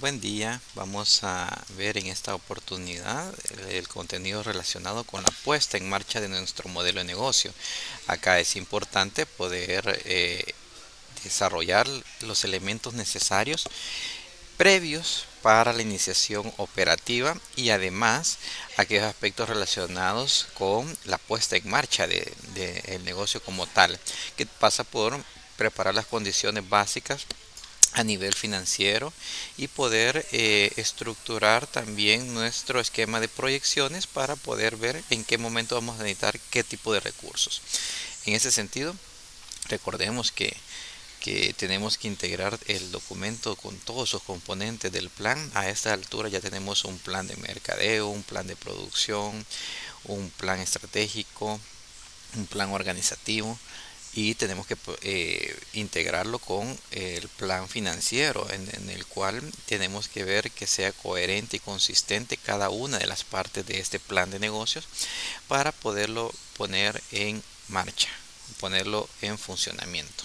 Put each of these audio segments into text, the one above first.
Buen día, vamos a ver en esta oportunidad el contenido relacionado con la puesta en marcha de nuestro modelo de negocio. Acá es importante poder desarrollar los elementos necesarios previos para la iniciación operativa y además aquellos aspectos relacionados con la puesta en marcha del negocio como tal, que pasa por preparar las condiciones básicas a nivel financiero y poder estructurar también nuestro esquema de proyecciones para poder ver en qué momento vamos a necesitar qué tipo de recursos. En ese sentido, recordemos que tenemos que integrar el documento con todos sus componentes del plan. A esta altura ya tenemos un plan de mercadeo, un plan de producción, un plan estratégico, un plan organizativo y tenemos que integrarlo con el plan financiero en el cual tenemos que ver que sea coherente y consistente cada una de las partes de este plan de negocios para poderlo poner en marcha, ponerlo en funcionamiento.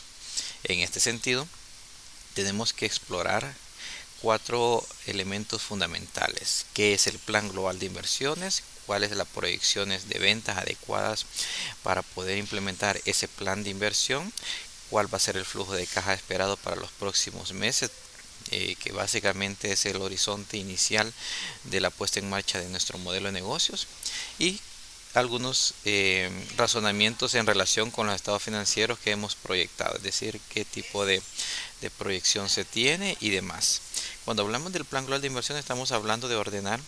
En este sentido, tenemos que explorar cuatro elementos fundamentales: qué es el plan global de inversiones, cuáles las proyecciones de ventas adecuadas para poder implementar ese plan de inversión, cuál va a ser el flujo de caja esperado para los próximos meses, que básicamente es el horizonte inicial de la puesta en marcha de nuestro modelo de negocios, y algunos razonamientos en relación con los estados financieros que hemos proyectado, es decir, qué tipo de proyección se tiene y demás. Cuando hablamos del plan global de inversión estamos hablando de ordenar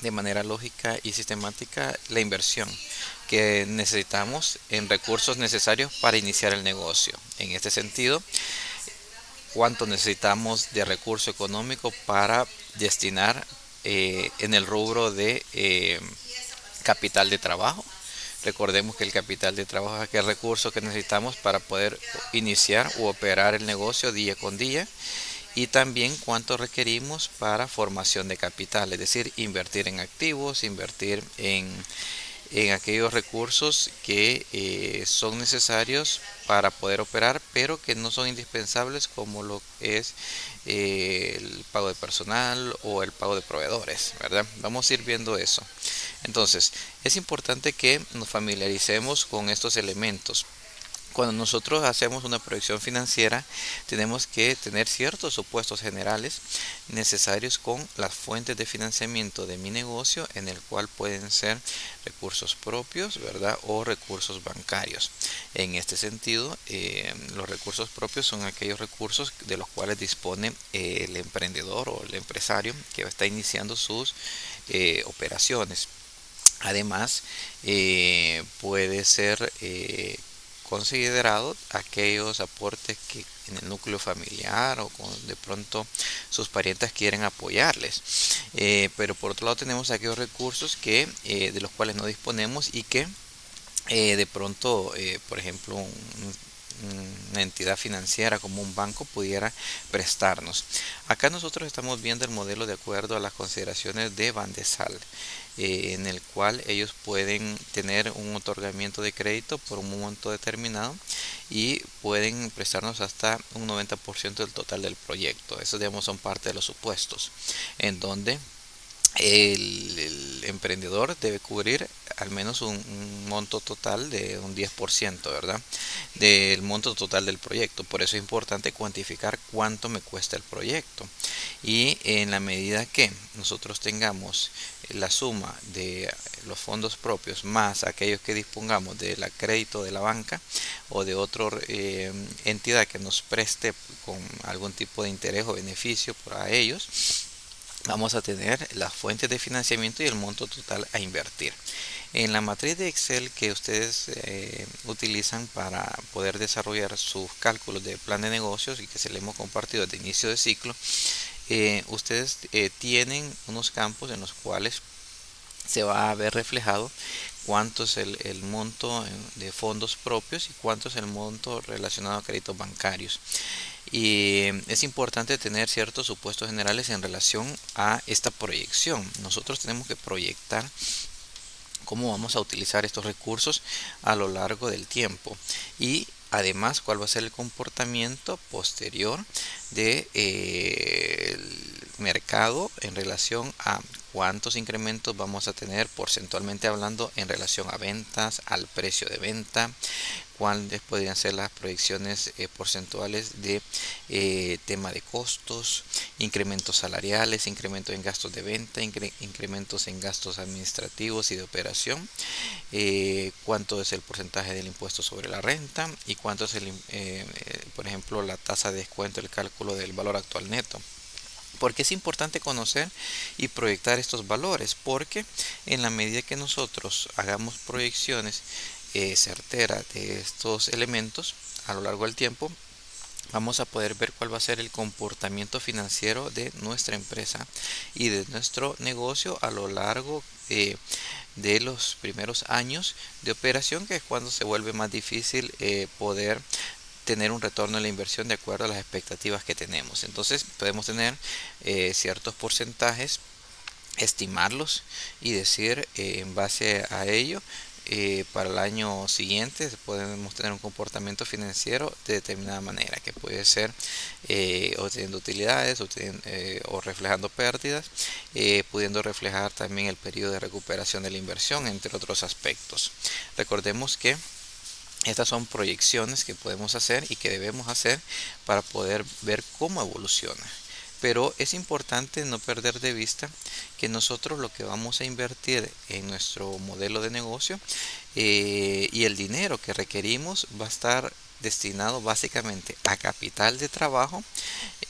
de manera lógica y sistemática la inversión que necesitamos en recursos necesarios para iniciar el negocio. En este sentido, cuánto necesitamos de recurso económico para destinar en el rubro de capital de trabajo. Recordemos que el capital de trabajo es aquel recurso que necesitamos para poder iniciar u operar el negocio día con día, y también cuánto requerimos para formación de capital, es decir, invertir en activos, invertir en aquellos recursos que son necesarios para poder operar, pero que no son indispensables, como lo es el pago de personal o el pago de proveedores, ¿verdad? Vamos a ir viendo eso. Entonces, es importante que nos familiaricemos con estos elementos. Cuando nosotros hacemos una proyección financiera, tenemos que tener ciertos supuestos generales necesarios con las fuentes de financiamiento de mi negocio, en el cual pueden ser recursos propios, ¿verdad? O recursos bancarios. En este sentido, los recursos propios son aquellos recursos de los cuales dispone el emprendedor o el empresario que está iniciando sus operaciones. Además, puede ser considerado aquellos aportes que en el núcleo familiar o de pronto sus parientes quieren apoyarles. Pero por otro lado tenemos aquellos recursos que de los cuales no disponemos y que de pronto, por ejemplo, una entidad financiera como un banco pudiera prestarnos. Acá nosotros estamos viendo el modelo de acuerdo a las consideraciones de Van de Sal, en el cual ellos pueden tener un otorgamiento de crédito por un monto determinado y pueden prestarnos hasta un 90% del total del proyecto. Esos, digamos, son parte de los supuestos en donde el emprendedor debe cubrir al menos un monto total de un 10%, ¿verdad? Del monto total del proyecto. Por eso es importante cuantificar cuánto me cuesta el proyecto. Y en la medida que nosotros tengamos la suma de los fondos propios más aquellos que dispongamos del crédito de la banca o de otra entidad que nos preste con algún tipo de interés o beneficio para ellos, vamos a tener las fuentes de financiamiento y el monto total a invertir. En la matriz de Excel que ustedes utilizan para poder desarrollar sus cálculos de plan de negocios y que se les hemos compartido de inicio de ciclo, ustedes tienen unos campos en los cuales se va a ver reflejado cuánto es el monto de fondos propios y cuánto es el monto relacionado a créditos bancarios. Y es importante tener ciertos supuestos generales en relación a esta proyección. Nosotros tenemos que proyectar cómo vamos a utilizar estos recursos a lo largo del tiempo y además cuál va a ser el comportamiento posterior de mercado en relación a cuántos incrementos vamos a tener porcentualmente hablando en relación a ventas, al precio de venta, cuáles podrían ser las proyecciones porcentuales de tema de costos, incrementos salariales, incrementos en gastos de venta, incrementos en gastos administrativos y de operación, cuánto es el porcentaje del impuesto sobre la renta y cuánto es por ejemplo, la tasa de descuento, el cálculo del valor actual neto. Porque es importante conocer y proyectar estos valores, porque en la medida que nosotros hagamos proyecciones certeras de estos elementos a lo largo del tiempo, vamos a poder ver cuál va a ser el comportamiento financiero de nuestra empresa y de nuestro negocio a lo largo de los primeros años de operación, que es cuando se vuelve más difícil poder tener un retorno de la inversión de acuerdo a las expectativas que tenemos. Entonces podemos tener ciertos porcentajes, estimarlos y decir en base a ello para el año siguiente podemos tener un comportamiento financiero de determinada manera, que puede ser obteniendo utilidades o reflejando pérdidas, pudiendo reflejar también el periodo de recuperación de la inversión, entre otros aspectos. Recordemos que estas son proyecciones que podemos hacer y que debemos hacer para poder ver cómo evoluciona. Pero es importante no perder de vista que nosotros lo que vamos a invertir en nuestro modelo de negocio y el dinero que requerimos va a estar destinado básicamente a capital de trabajo,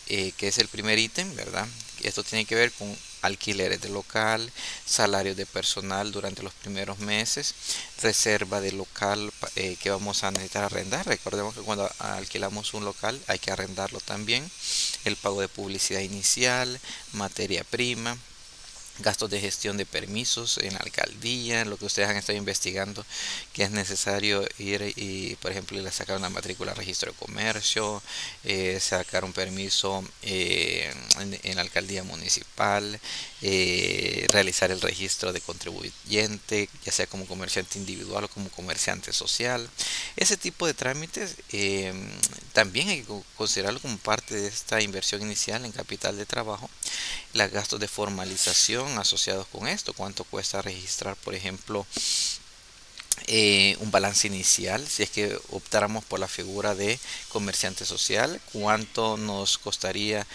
que es el primer ítem, ¿verdad? Esto tiene que ver con alquileres de local, salarios de personal durante los primeros meses, reserva de local que vamos a necesitar arrendar. Recordemos que cuando alquilamos un local hay que arrendarlo también. El pago de publicidad inicial, materia prima, gastos de gestión de permisos en la alcaldía, lo que ustedes han estado investigando, que es necesario ir y, por ejemplo, ir a sacar una matrícula al registro de comercio, sacar un permiso en la alcaldía municipal, realizar el registro de contribuyente, ya sea como comerciante individual o como comerciante social. Ese tipo de trámites también hay que considerarlo como parte de esta inversión inicial en capital de trabajo. Los gastos de formalización asociados con esto, cuánto cuesta registrar, por ejemplo, un balance inicial, si es que optáramos por la figura de comerciante social, cuánto nos costaría,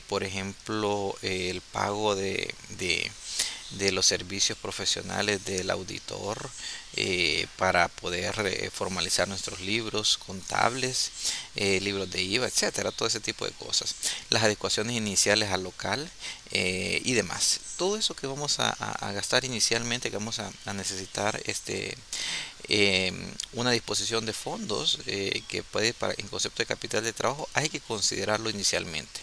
por ejemplo, el pago de los servicios profesionales del auditor para poder formalizar nuestros libros contables, libros de IVA, etcétera, todo ese tipo de cosas. Las adecuaciones iniciales al local y demás. Todo eso que vamos a gastar inicialmente, que vamos a necesitar una disposición de fondos que puede en concepto de capital de trabajo, hay que considerarlo inicialmente.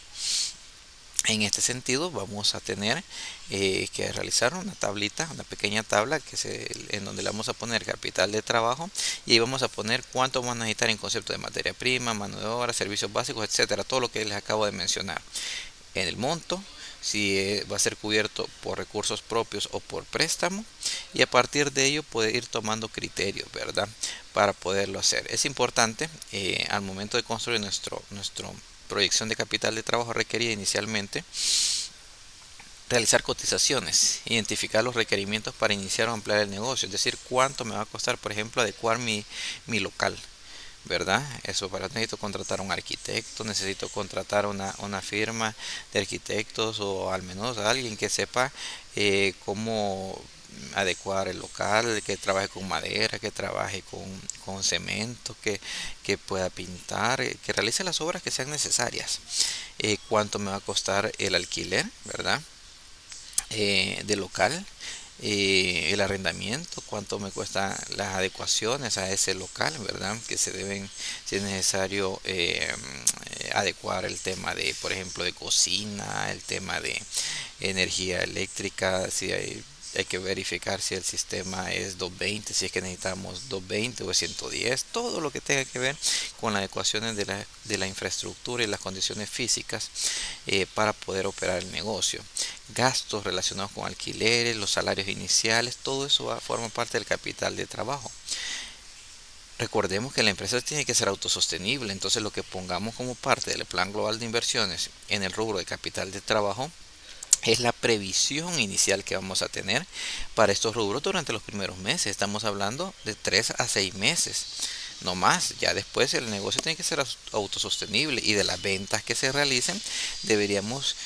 En este sentido vamos a tener que realizar una tablita, una pequeña tabla en donde le vamos a poner capital de trabajo y ahí vamos a poner cuánto vamos a necesitar en concepto de materia prima, mano de obra, servicios básicos, etcétera, todo lo que les acabo de mencionar. En el monto, si va a ser cubierto por recursos propios o por préstamo, y a partir de ello puede ir tomando criterios, ¿verdad? Para poderlo hacer. Es importante al momento de construir nuestro proyección de capital de trabajo requerida inicialmente, realizar cotizaciones, identificar los requerimientos para iniciar o ampliar el negocio, es decir, cuánto me va a costar, por ejemplo, adecuar mi local, ¿verdad? Eso para necesito contratar a un arquitecto, necesito contratar una firma de arquitectos o al menos a alguien que sepa cómo adecuar el local, que trabaje con madera, que trabaje con cemento, que pueda pintar, que realice las obras que sean necesarias. Cuánto me va a costar el alquiler, ¿verdad? De local, el arrendamiento, cuánto me cuestan las adecuaciones a ese local, ¿verdad? Que se deben, si es necesario, adecuar el tema de, por ejemplo, de cocina, el tema de energía eléctrica, si hay que verificar si el sistema es 220, si es que necesitamos 220 o 110, todo lo que tenga que ver con las adecuaciones de la infraestructura y las condiciones físicas para poder operar el negocio. Gastos relacionados con alquileres, los salarios iniciales, todo eso forma parte del capital de trabajo. Recordemos que la empresa tiene que ser autosostenible, entonces lo que pongamos como parte del plan global de inversiones en el rubro de capital de trabajo es la previsión inicial que vamos a tener para estos rubros durante los primeros meses. Estamos hablando de 3 a 6 meses, no más. Ya después el negocio tiene que ser autosostenible y de las ventas que se realicen deberíamos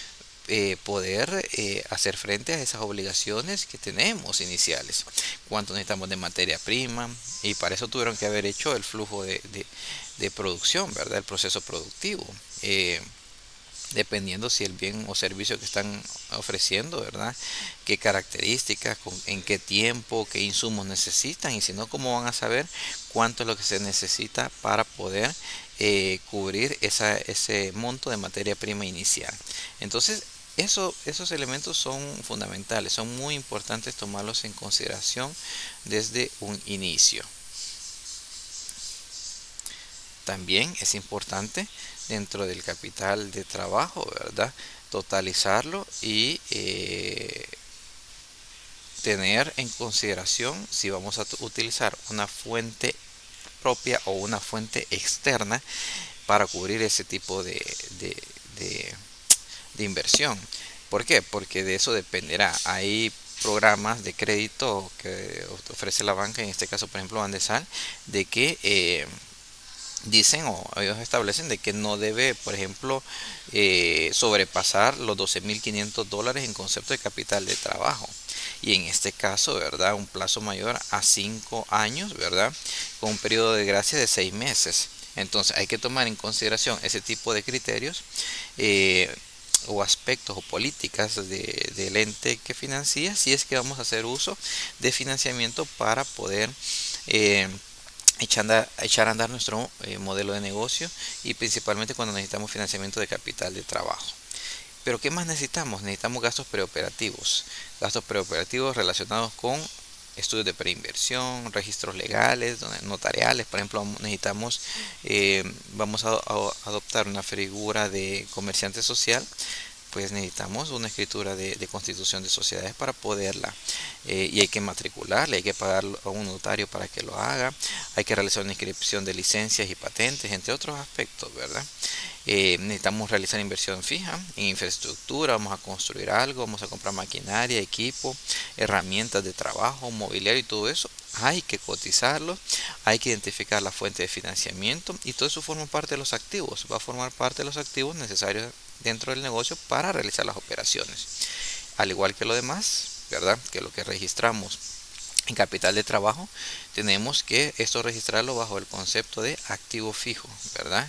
poder hacer frente a esas obligaciones que tenemos iniciales. Cuánto necesitamos de materia prima, y para eso tuvieron que haber hecho el flujo de producción, ¿verdad? El proceso productivo. Dependiendo si el bien o servicio que están ofreciendo, ¿verdad? Qué características, en qué tiempo, qué insumos necesitan, y si no, cómo van a saber cuánto es lo que se necesita para poder cubrir ese monto de materia prima inicial. Entonces, esos elementos son fundamentales, son muy importantes tomarlos en consideración desde un inicio. También es importante dentro del capital de trabajo, ¿verdad? Totalizarlo y tener en consideración si vamos a utilizar una fuente propia o una fuente externa para cubrir ese tipo de, de inversión. ¿Por qué? Porque de eso dependerá. Hay programas de crédito que ofrece la banca, en este caso por ejemplo Bandesal, de que dicen o ellos establecen de que no debe, por ejemplo, sobrepasar los $12.500 en concepto de capital de trabajo. Y en este caso, ¿verdad? Un plazo mayor a 5 años, ¿verdad? Con un periodo de gracia de 6 meses. Entonces hay que tomar en consideración ese tipo de criterios o aspectos o políticas del ente que financia, si es que vamos a hacer uso de financiamiento para poder echar a andar nuestro modelo de negocio, y principalmente cuando necesitamos financiamiento de capital de trabajo. Pero ¿qué más necesitamos? Necesitamos gastos preoperativos relacionados con estudios de preinversión, registros legales, notariales. Por ejemplo, necesitamos, vamos a adoptar una figura de comerciante social, pues necesitamos una escritura de constitución de sociedades para poderla, y hay que matricularle, hay que pagar a un notario para que lo haga, hay que realizar una inscripción de licencias y patentes, entre otros aspectos, ¿verdad? Necesitamos realizar inversión fija en infraestructura, vamos a construir algo, vamos a comprar maquinaria, equipo, herramientas de trabajo, mobiliario y todo eso. Hay que cotizarlo, hay que identificar la fuente de financiamiento, y todo eso forma parte de los activos, va a formar parte de los activos necesarios dentro del negocio para realizar las operaciones. Al igual que lo demás, ¿verdad? Que lo que registramos en capital de trabajo, tenemos que esto registrarlo bajo el concepto de activo fijo, ¿verdad?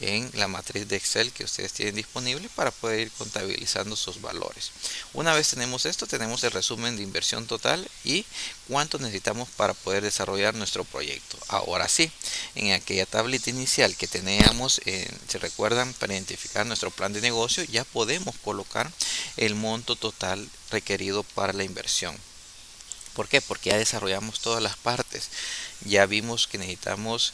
En la matriz de Excel que ustedes tienen disponible para poder ir contabilizando sus valores. Una vez tenemos esto, tenemos el resumen de inversión total y cuánto necesitamos para poder desarrollar nuestro proyecto. Ahora sí, en aquella tablita inicial que teníamos, se recuerdan, para identificar nuestro plan de negocio, ya podemos colocar el monto total requerido para la inversión. ¿Por qué? Porque ya desarrollamos todas las partes. Ya vimos que necesitamos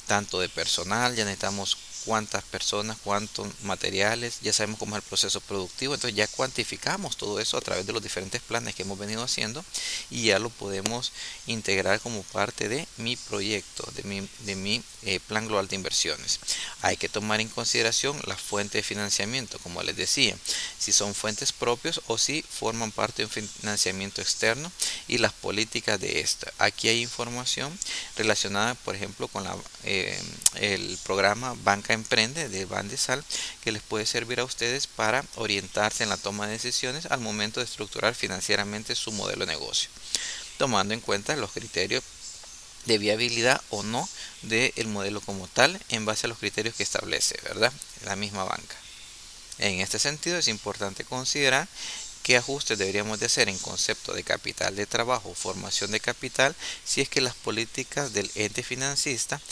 tanto de personal, ya necesitamos cuántas personas, cuántos materiales, ya sabemos cómo es el proceso productivo, entonces ya cuantificamos todo eso a través de los diferentes planes que hemos venido haciendo, y ya lo podemos integrar como parte de mi proyecto, de mi plan global de inversiones. Hay que tomar en consideración la fuente de financiamiento, como les decía, si son fuentes propias o si forman parte de un financiamiento externo, y las políticas de esta. Aquí hay información relacionada, por ejemplo, con el programa Banca Emprende de Bandesal, que les puede servir a ustedes para orientarse en la toma de decisiones al momento de estructurar financieramente su modelo de negocio, tomando en cuenta los criterios de viabilidad o no del modelo como tal, en base a los criterios que establece, ¿verdad?, la misma banca. En este sentido, es importante considerar qué ajustes deberíamos de hacer en concepto de capital de trabajo o formación de capital, si es que las políticas del ente financista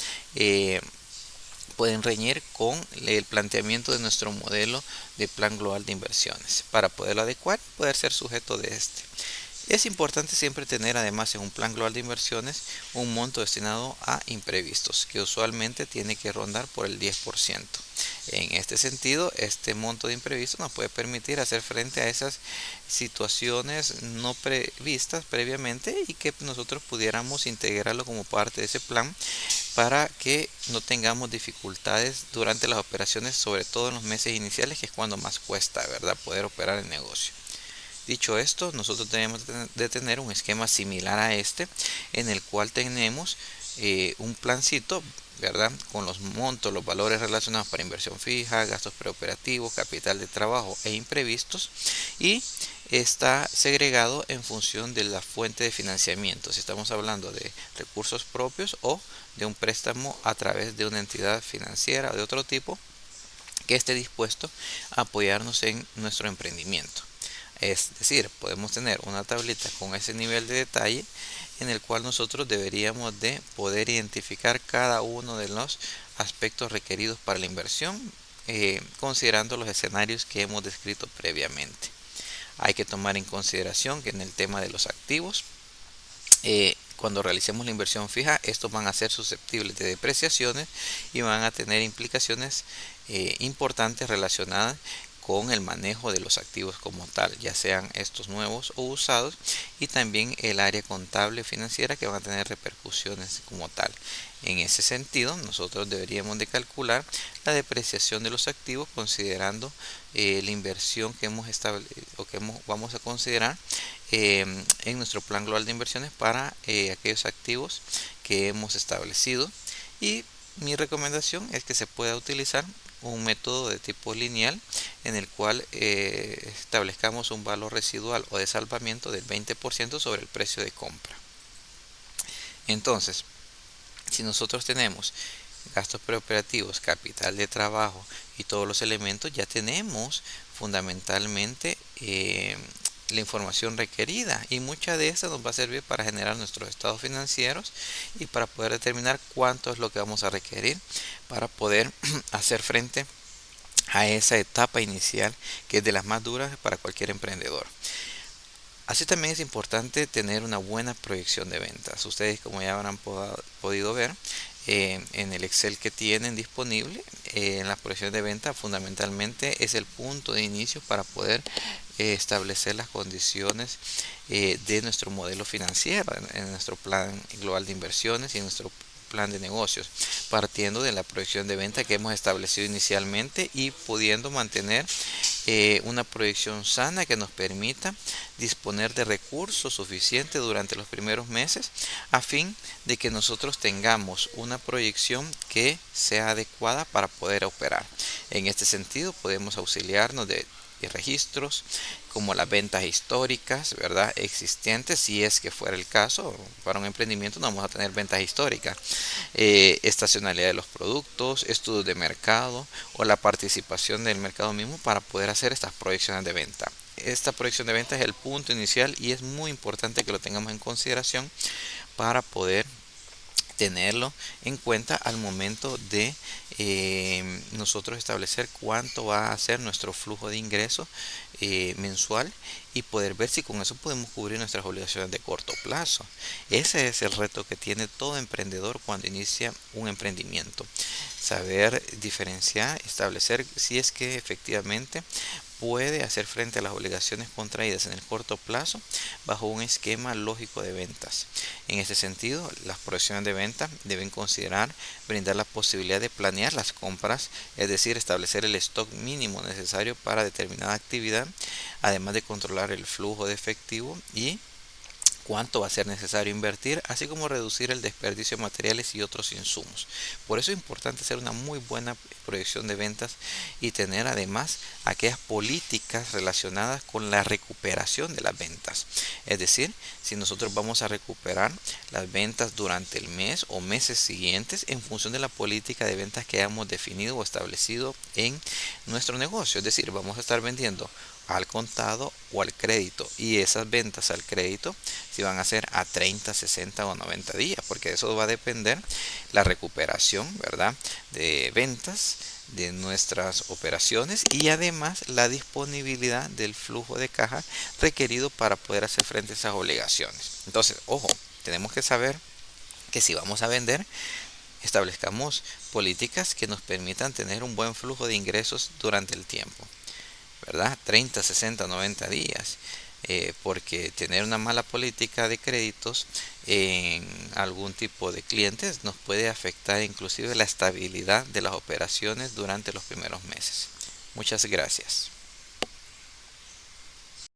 pueden reñir con el planteamiento de nuestro modelo de plan global de inversiones, para poderlo adecuar, poder ser sujeto de este. Es importante siempre tener además en un plan global de inversiones un monto destinado a imprevistos, que usualmente tiene que rondar por el 10%. En este sentido, este monto de imprevistos nos puede permitir hacer frente a esas situaciones no previstas previamente y que nosotros pudiéramos integrarlo como parte de ese plan para que no tengamos dificultades durante las operaciones, sobre todo en los meses iniciales, que es cuando más cuesta, ¿verdad?, poder operar el negocio. Dicho esto, nosotros debemos de tener un esquema similar a este, en el cual tenemos un plancito, ¿verdad?, con los montos, los valores relacionados para inversión fija, gastos preoperativos, capital de trabajo e imprevistos, y está segregado en función de la fuente de financiamiento, si estamos hablando de recursos propios o de un préstamo a través de una entidad financiera o de otro tipo que esté dispuesto a apoyarnos en nuestro emprendimiento. Es decir, podemos tener una tablita con ese nivel de detalle en el cual nosotros deberíamos de poder identificar cada uno de los aspectos requeridos para la inversión, considerando los escenarios que hemos descrito previamente. Hay que tomar en consideración que en el tema de los activos, cuando realicemos la inversión fija, estos van a ser susceptibles de depreciaciones y van a tener implicaciones importantes relacionadas con el manejo de los activos como tal, ya sean estos nuevos o usados, y también el área contable financiera, que van a tener repercusiones como tal. En ese sentido, nosotros deberíamos de calcular la depreciación de los activos considerando la inversión que hemos establecido o que vamos a considerar en nuestro plan global de inversiones para aquellos activos que hemos establecido. Y mi recomendación es que se pueda utilizar un método de tipo lineal en el cual establezcamos un valor residual o de salvamiento del 20% sobre el precio de compra. Entonces, si nosotros tenemos gastos preoperativos, capital de trabajo y todos los elementos, ya tenemos fundamentalmente la información requerida, y mucha de esta nos va a servir para generar nuestros estados financieros y para poder determinar cuánto es lo que vamos a requerir para poder hacer frente a esa etapa inicial, que es de las más duras para cualquier emprendedor. Así también es importante tener una buena proyección de ventas. Ustedes, como ya habrán podido ver en el Excel que tienen disponible, en las proyecciones de venta fundamentalmente es el punto de inicio para poder establecer las condiciones de nuestro modelo financiero, en nuestro plan global de inversiones y en nuestro plan de negocios, partiendo de la proyección de venta que hemos establecido inicialmente y pudiendo mantener una proyección sana que nos permita disponer de recursos suficientes durante los primeros meses, a fin de que nosotros tengamos una proyección que sea adecuada para poder operar. En este sentido, podemos auxiliarnos de registros como las ventas históricas, ¿verdad?, existentes, si es que fuera el caso. Para un emprendimiento no vamos a tener ventas históricas, estacionalidad de los productos, estudios de mercado o la participación del mercado mismo para poder hacer estas proyecciones de venta. Esta proyección de venta es el punto inicial y es muy importante que lo tengamos en consideración para poder tenerlo en cuenta al momento de nosotros establecer cuánto va a ser nuestro flujo de ingreso mensual, y poder ver si con eso podemos cubrir nuestras obligaciones de corto plazo. Ese es el reto que tiene todo emprendedor cuando inicia un emprendimiento: saber diferenciar, establecer si es que efectivamente puede hacer frente a las obligaciones contraídas en el corto plazo bajo un esquema lógico de ventas. En este sentido, las proyecciones de venta deben considerar brindar la posibilidad de planear las compras, es decir, establecer el stock mínimo necesario para determinada actividad, además de controlar el flujo de efectivo y cuánto va a ser necesario invertir, así como reducir el desperdicio de materiales y otros insumos. Por eso es importante hacer una muy buena proyección de ventas y tener además aquellas políticas relacionadas con la recuperación de las ventas. Es decir, si nosotros vamos a recuperar las ventas durante el mes o meses siguientes en función de la política de ventas que hayamos definido o establecido en nuestro negocio. Es decir, vamos a estar vendiendo al contado o al crédito. Y esas ventas al crédito si van a ser a 30, 60 o 90 días, porque eso va a depender la recuperación, ¿verdad? De ventas de nuestras operaciones y además la disponibilidad del flujo de caja requerido para poder hacer frente a esas obligaciones. Entonces, ojo, tenemos que saber que si vamos a vender, establezcamos políticas que nos permitan tener un buen flujo de ingresos durante el tiempo, ¿verdad? 30, 60, 90 días. Porque tener una mala política de créditos en algún tipo de clientes nos puede afectar inclusive la estabilidad de las operaciones durante los primeros meses. Muchas gracias.